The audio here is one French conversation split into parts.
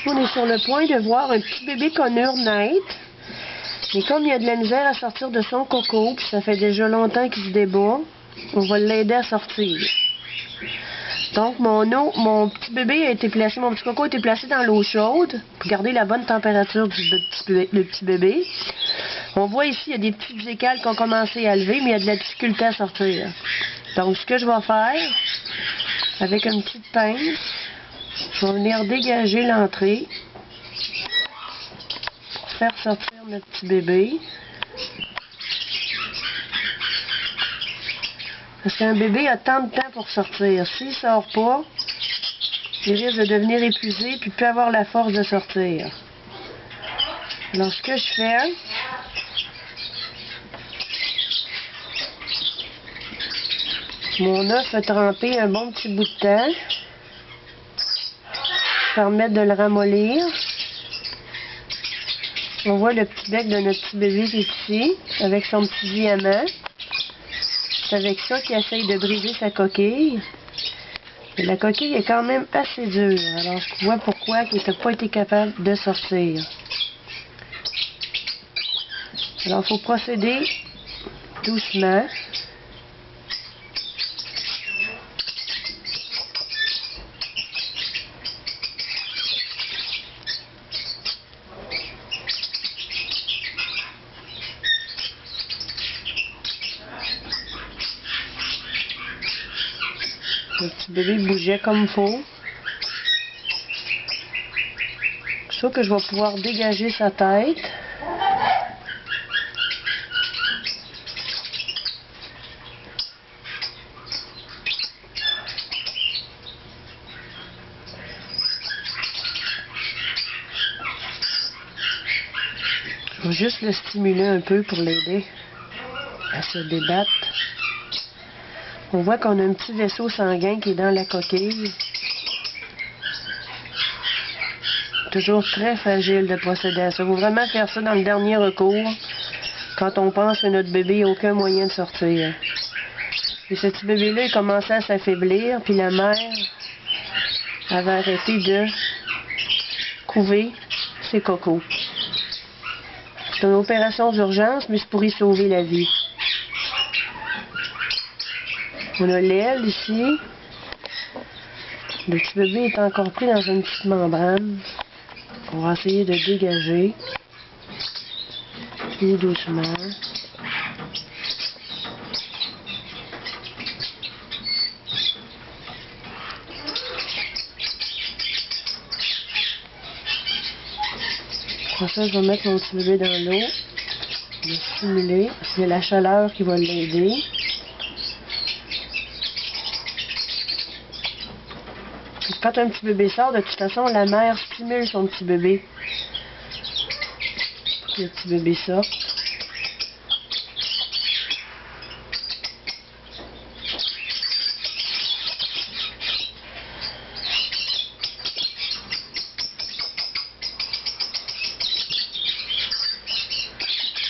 On est sur le point de voir un petit bébé conure naître. Mais comme il y a de la misère à sortir de son coco, puis ça fait déjà longtemps qu'il se débat, on va l'aider à sortir. Donc mon petit bébé a été placé, mon petit coco a été placé dans l'eau chaude pour garder la bonne température du petit bébé. On voit ici, il y a des petites écales qui ont commencé à lever, mais il y a de la difficulté à sortir. Donc ce que je vais faire, avec une petite pince, je vais venir dégager l'entrée pour faire sortir notre petit bébé. Parce qu'un bébé a tant de temps pour sortir. S'il ne sort pas, il risque de devenir épuisé puis plus avoir la force de sortir. Alors ce que je fais, mon œuf a trempé un bon petit bout de temps. Permettre de le ramollir. On voit le petit bec de notre petit bébé qui est ici, avec son petit diamant. C'est avec ça qu'il essaye de briser sa coquille. Et la coquille est quand même assez dure. Alors je vois pourquoi il n'a pas été capable de sortir. Alors il faut procéder doucement. Le petit bébé bougeait comme il faut. C'est sûr que je vais pouvoir dégager sa tête. Je vais juste le stimuler un peu pour l'aider à se débattre. On voit qu'on a un petit vaisseau sanguin qui est dans la coquille. Toujours très fragile de procéder à ça. Il faut vraiment faire ça dans le dernier recours, quand on pense que notre bébé n'a aucun moyen de sortir. Et ce petit bébé-là, il commençait à s'affaiblir, puis la mère avait arrêté de couver ses cocos. C'est une opération d'urgence, mais c'est pour y sauver la vie. On a l'aile ici. Le petit bébé est encore pris dans une petite membrane. On va essayer de dégager. Tout doucement. Pour ça, je vais mettre mon petit bébé dans l'eau. Le stimuler. C'est la chaleur qui va l'aider. Quand un petit bébé sort, de toute façon, la mère stimule son petit bébé pour que le petit bébé sorte.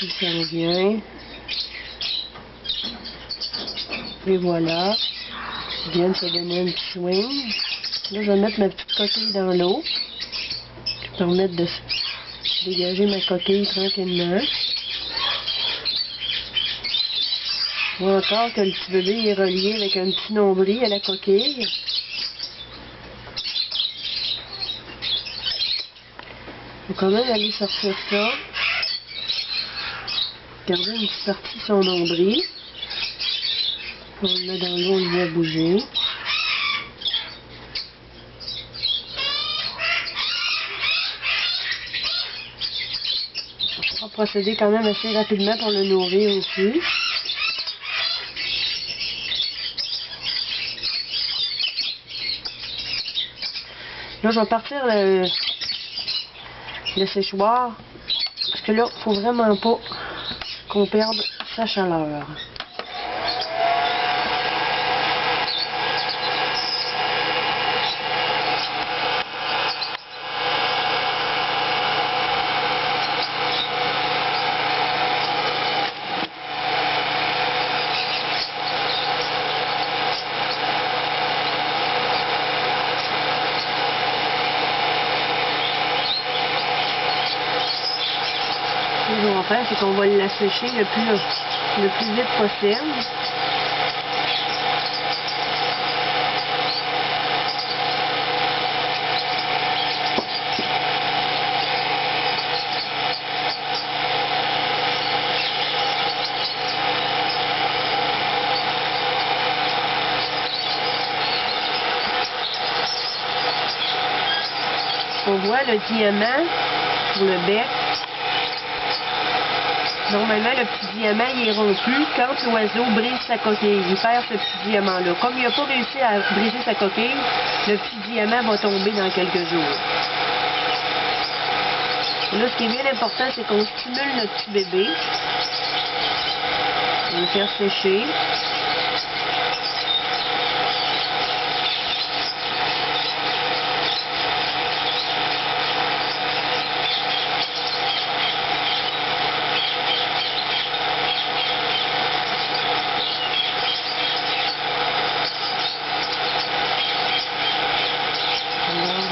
Il s'en vient. Et voilà. Il vient de se donner un petit swing. Là, je vais mettre ma petite coquille dans l'eau. Pour permettre de dégager ma coquille tranquillement. Je vois encore que le petit bébé est relié avec un petit nombril à la coquille. Il faut quand même aller sortir ça. Garder une petite partie de son nombril. On le met dans l'eau, on le voit bouger. On va procéder quand même assez rapidement pour le nourrir aussi. Là, je vais partir le séchoir. Parce que là, il ne faut vraiment pas qu'on perde sa chaleur. qu'on va faire, c'est qu'on va l'assécher le plus vite possible. On voit le diamant sur le bec. Normalement, le petit diamant il est rompu quand l'oiseau brise sa coquille. Il perd ce petit diamant-là. Comme il n'a pas réussi à briser sa coquille, le petit diamant va tomber dans quelques jours. Et là, ce qui est bien important, c'est qu'on stimule notre petit bébé. On va le faire sécher.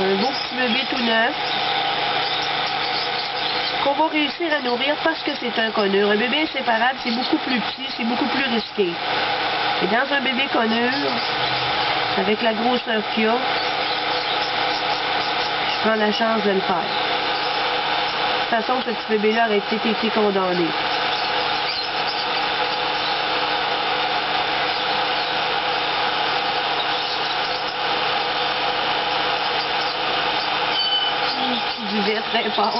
Un beau petit bébé tout neuf qu'on va réussir à nourrir parce que c'est un conure. Un bébé inséparable, c'est beaucoup plus petit, c'est beaucoup plus risqué. Et dans un bébé conure, avec la grosseur qu'il a, je prends la chance de le faire. De toute façon, ce petit bébé-là aurait peut-être été condamné. Du vert très fort.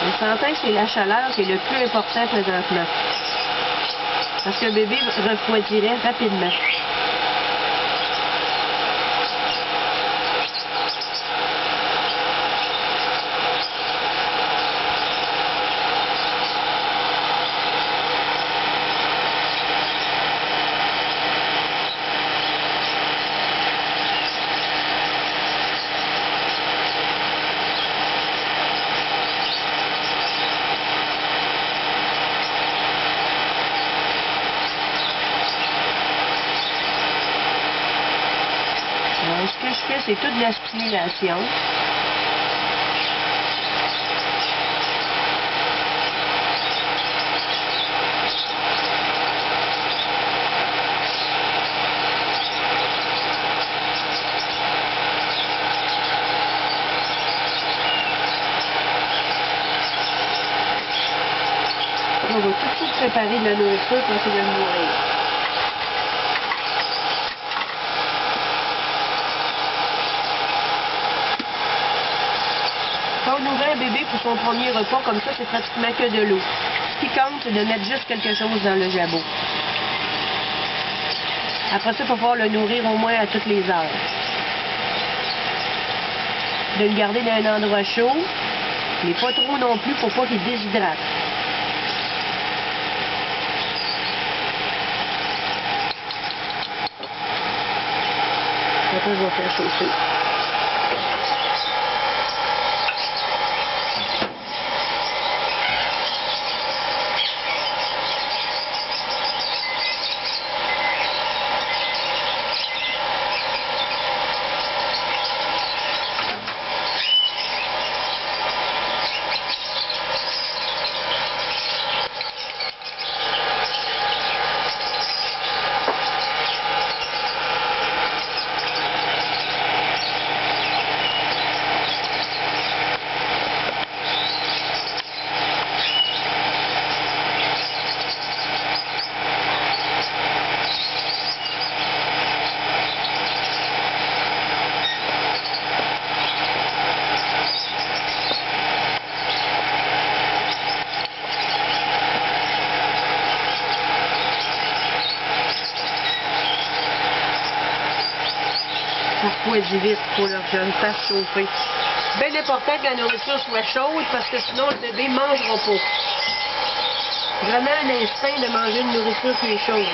On s'entend que c'est la chaleur qui est le plus important présentement. Parce que le bébé refroidirait rapidement. Alors, ce que je fais, c'est toute la stimulation. On va tout de suite préparer de la nourriture quand il va mourir. Quand on nourrit un bébé pour son premier repas, comme ça, c'est pratiquement que de l'eau. Ce qui compte, c'est de mettre juste quelque chose dans le jabot. Après ça, il faut pouvoir le nourrir au moins à toutes les heures. De le garder dans un endroit chaud, mais pas trop non plus pour pas qu'il déshydrate. Après, je vais faire chauffer. Refroidit vite pour leur jeune fasse chauffer. C'est bien important que la nourriture soit chaude parce que sinon le bébé ne mangera pas. Vraiment un instinct de manger une nourriture qui est chaude.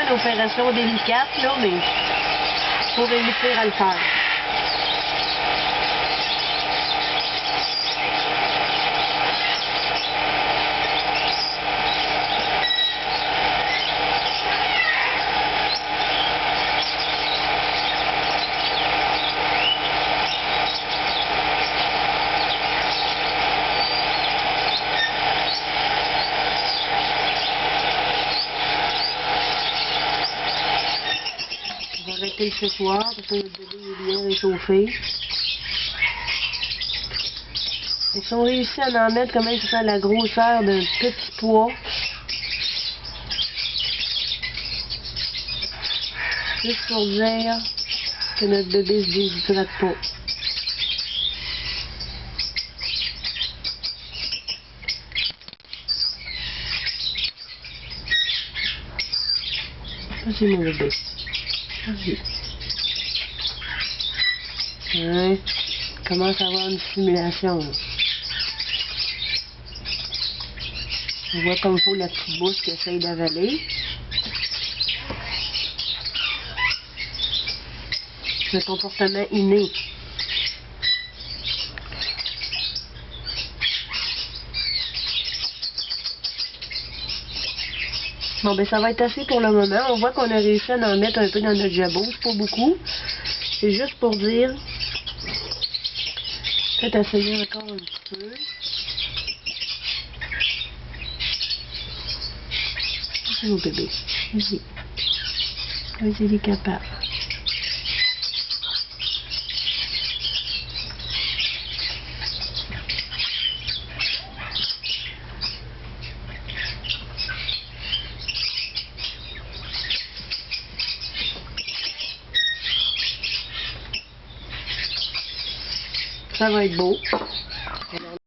une opération délicate, là, mais faut réussir à le faire. On va arrêter le séchoir parce que notre bébé est bien réchauffé. Et si on réussit à en mettre quand même, ça fait la grosseur d'un petit pois. Juste pour dire que notre bébé se déshydrate pas. Vas-y mon bébé. Vas-y. Ouais. Commence à avoir une stimulation. Là. On voit comme il faut la petite bouche qui essaye d'avaler. Le comportement inné. Bon, ben ça va être assez pour le moment. On voit qu'on a réussi à en mettre un peu dans notre jabot. C'est pas beaucoup. C'est juste pour dire. Peut-être essayer encore un petit peu. Vas-y, mon bébé. Vas-y. Vas-y, il est capable. Ça va être beau.